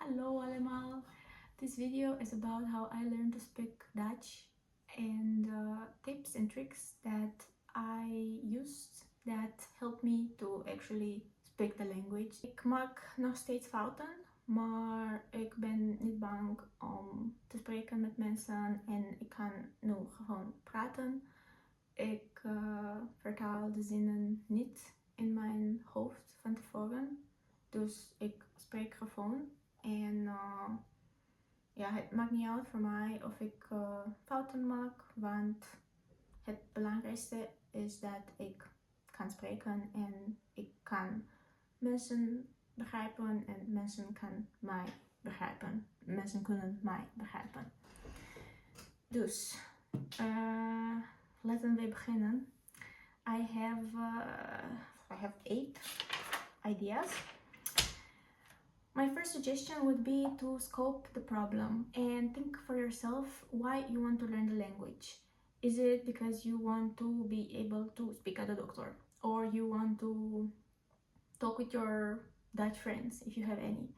Hallo allemaal! This video is about how I learned to speak Dutch and tips and tricks that I used that helped me to actually speak the language. Ik maak nog steeds fouten, maar ik ben niet bang om te spreken met mensen en ik kan nu gewoon praten. Ik vertaal de zinnen niet in mijn hoofd van tevoren. Dus ik spreek gewoon en ja, het maakt niet uit voor mij of ik fouten maak, want het belangrijkste is dat ik kan spreken en ik kan mensen begrijpen en mensen kunnen mij begrijpen. Dus laten we beginnen. I have 8 ideas. My first suggestion would be to scope the problem and think for yourself why you want to learn the language. Is it because you want to be able to speak at a doctor, or you want to talk with your Dutch friends if you have any?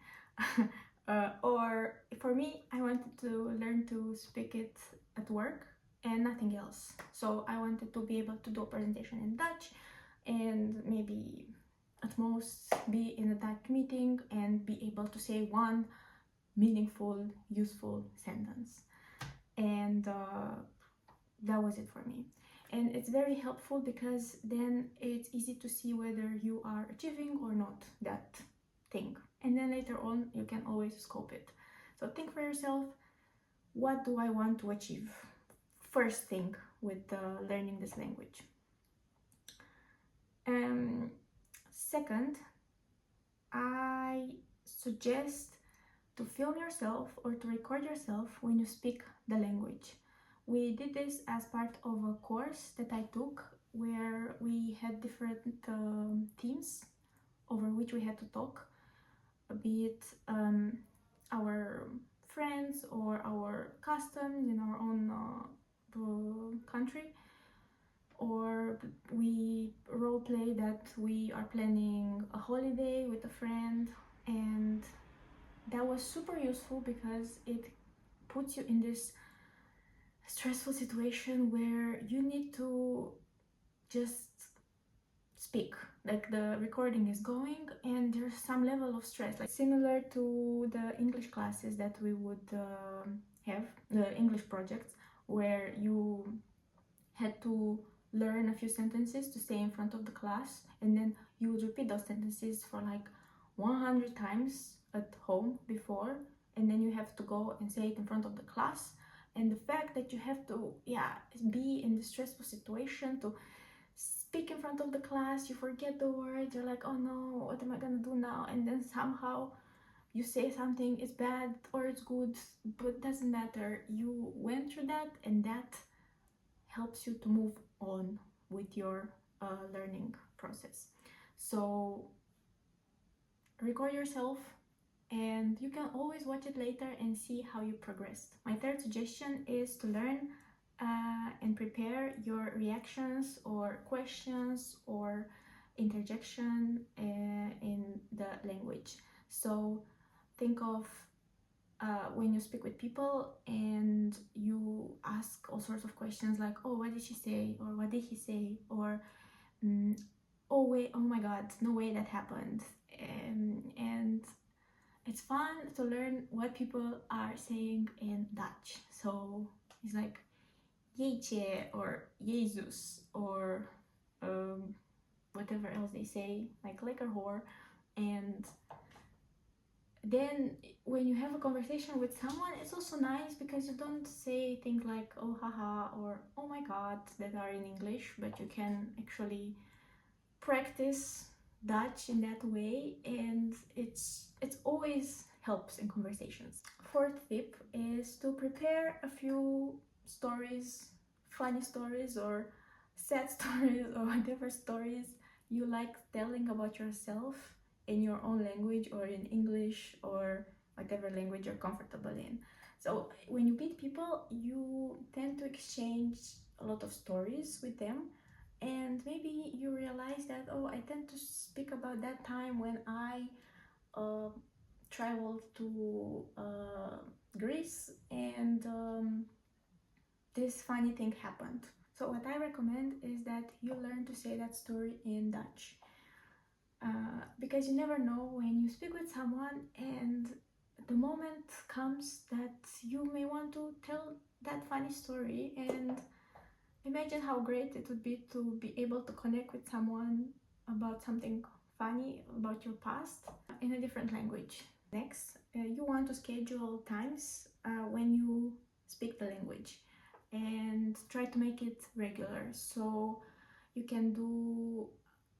Or for me, I wanted to learn to speak it at work and nothing else. So I wanted to be able to do a presentation in Dutch and maybe at most be in a Dutch meeting and be able to say one meaningful, useful sentence. And that was it for me. And it's very helpful because then it's easy to see whether you are achieving or not that thing. And then later on, you can always scope it. So think for yourself, what do I want to achieve? First thing with learning this language. Second, I suggest to film yourself or to record yourself when you speak the language. We did this as part of a course that I took where we had different themes over which we had to talk, be it our friends or our customs in our own country, or we role play that we are planning a holiday with a friend, and that was super useful because it puts you in this stressful situation where you need to just speak, like the recording is going and there's some level of stress, like similar to the English classes that we would have, the English projects, where you had to learn a few sentences to stay in front of the class, and then you would repeat those sentences for like 100 times at home before, and then you have to go and say it in front of the class. And the fact that you have to be in the stressful situation to speak in front of the class, you forget the words, you're like, oh no, what am I gonna do now? And then somehow you say something, it's bad or it's good, but it doesn't matter. You went through that, and that helps you to move on with your learning process. So record yourself, and you can always watch it later and see how you progressed. My third suggestion is to learn and prepare your reactions or questions or interjection in the language. So think of when you speak with people and you ask all sorts of questions like, oh, what did she say, or what did he say, or oh wait, oh my god, no way that happened. And it's fun to learn what people are saying in Dutch. So it's like jeetje or Jezus or whatever else they say, like lekker hoor. And then when you have a conversation with someone, it's also nice because you don't say things like oh haha or oh my god that are in English, but you can actually practice Dutch in that way, and it's always helps in conversations. Fourth tip is to prepare a few stories, funny stories or sad stories or whatever stories you like telling about yourself in your own language or in English or whatever language you're comfortable in. So when you meet people, you tend to exchange a lot of stories with them, and maybe you realize that, oh, I tend to speak about that time when I traveled to Greece, and this funny thing happened. So what I recommend is that you learn to say that story in Dutch, because you never know when you speak with someone and the moment comes that you may want to tell that funny story. And imagine how great it would be to be able to connect with someone about something funny about your past in a different language. Next, you want to schedule times when you speak the language and try to make it regular. So you can do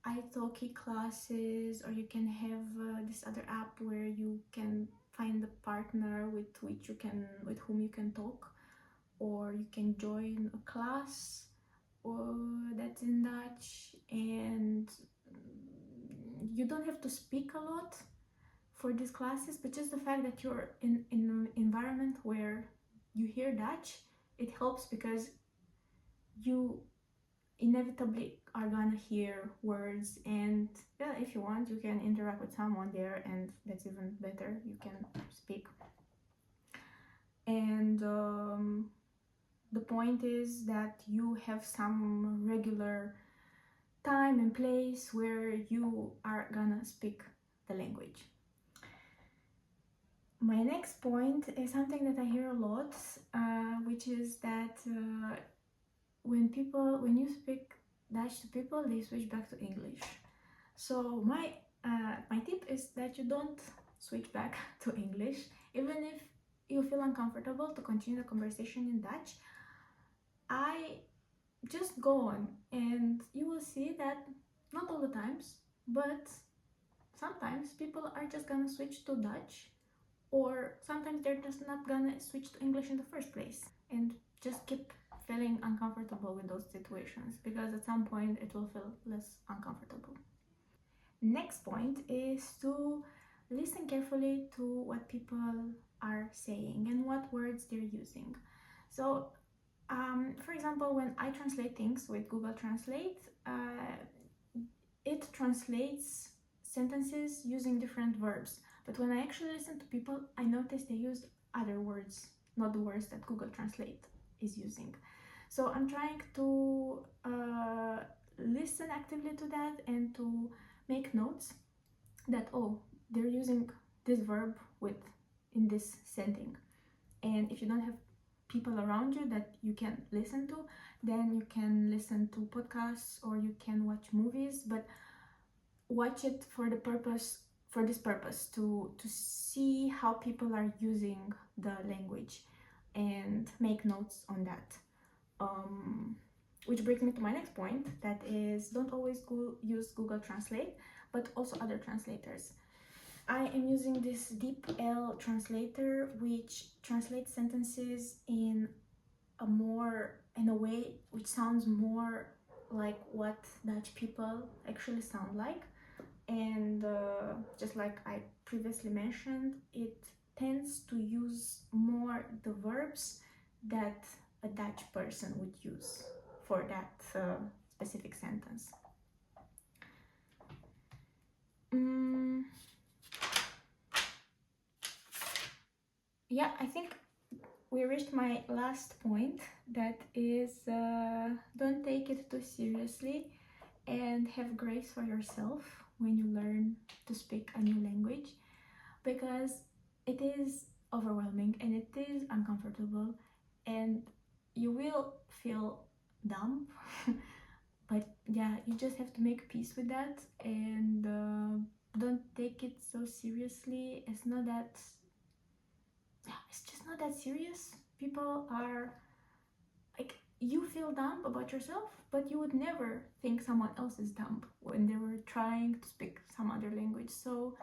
italki classes, or you can have this other app where you can find a partner with whom you can talk, or you can join a class or that's in Dutch, and you don't have to speak a lot for these classes, but just the fact that you're in an environment where you hear Dutch, it helps, because you inevitably are gonna hear words, and yeah, if you want, you can interact with someone there, and that's even better, you can speak. And the point is that you have some regular time and place where you are gonna speak the language. My next point is something that I hear a lot, which is that when you speak Dutch to people, they switch back to English. So my tip is that you don't switch back to English, even if you feel uncomfortable to continue the conversation in Dutch. I just go on, and you will see that not all the times, but sometimes people are just gonna switch to Dutch, or sometimes they're just not gonna switch to English in the first place, and just keep feeling uncomfortable with those situations, because at some point it will feel less uncomfortable. Next point is to listen carefully to what people are saying and what words they're using. So for example, when I translate things with Google Translate, it translates sentences using different verbs. But when I actually listen to people, I notice they use other words, not the words that Google Translate is using. So I'm trying to listen actively to that, and to make notes that, oh, they're using this verb in this setting. And if you don't have people around you that you can listen to, then you can listen to podcasts, or you can watch movies, but watch it for this purpose, to see how people are using the language, and make notes on that. Which brings me to my next point, that is, don't always use Google Translate, but also other translators. I am using this DeepL translator, which translates sentences in a way which sounds more like what Dutch people actually sound like. And just like I previously mentioned, it tends to use more the verbs that a Dutch person would use for that specific sentence. Yeah, I think we reached my last point, that is, don't take it too seriously, and have grace for yourself when you learn to speak a new language, because it is overwhelming and it is uncomfortable, and you will feel dumb. But yeah, you just have to make peace with that, and don't take it so seriously. It's just not that serious. People are like, you feel dumb about yourself, but you would never think someone else is dumb when they were trying to speak some other language. So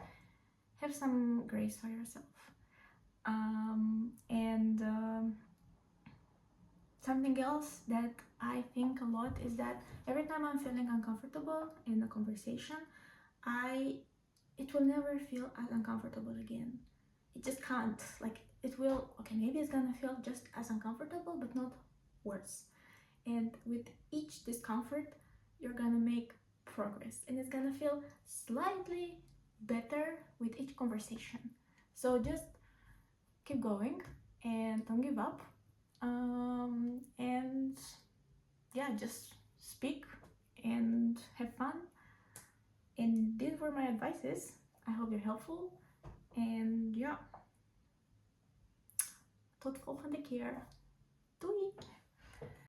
have some grace for yourself. And something else that I think a lot is that every time I'm feeling uncomfortable in a conversation, it will never feel as uncomfortable again. It just can't. Like, it will, okay, maybe it's gonna feel just as uncomfortable, but not worse. And with each discomfort, you're gonna make progress, and it's gonna feel slightly better with each conversation. So just keep going and don't give up. And yeah, just speak and have fun. And these were my advices. I hope they're helpful. And ja, tot volgende keer. Doei!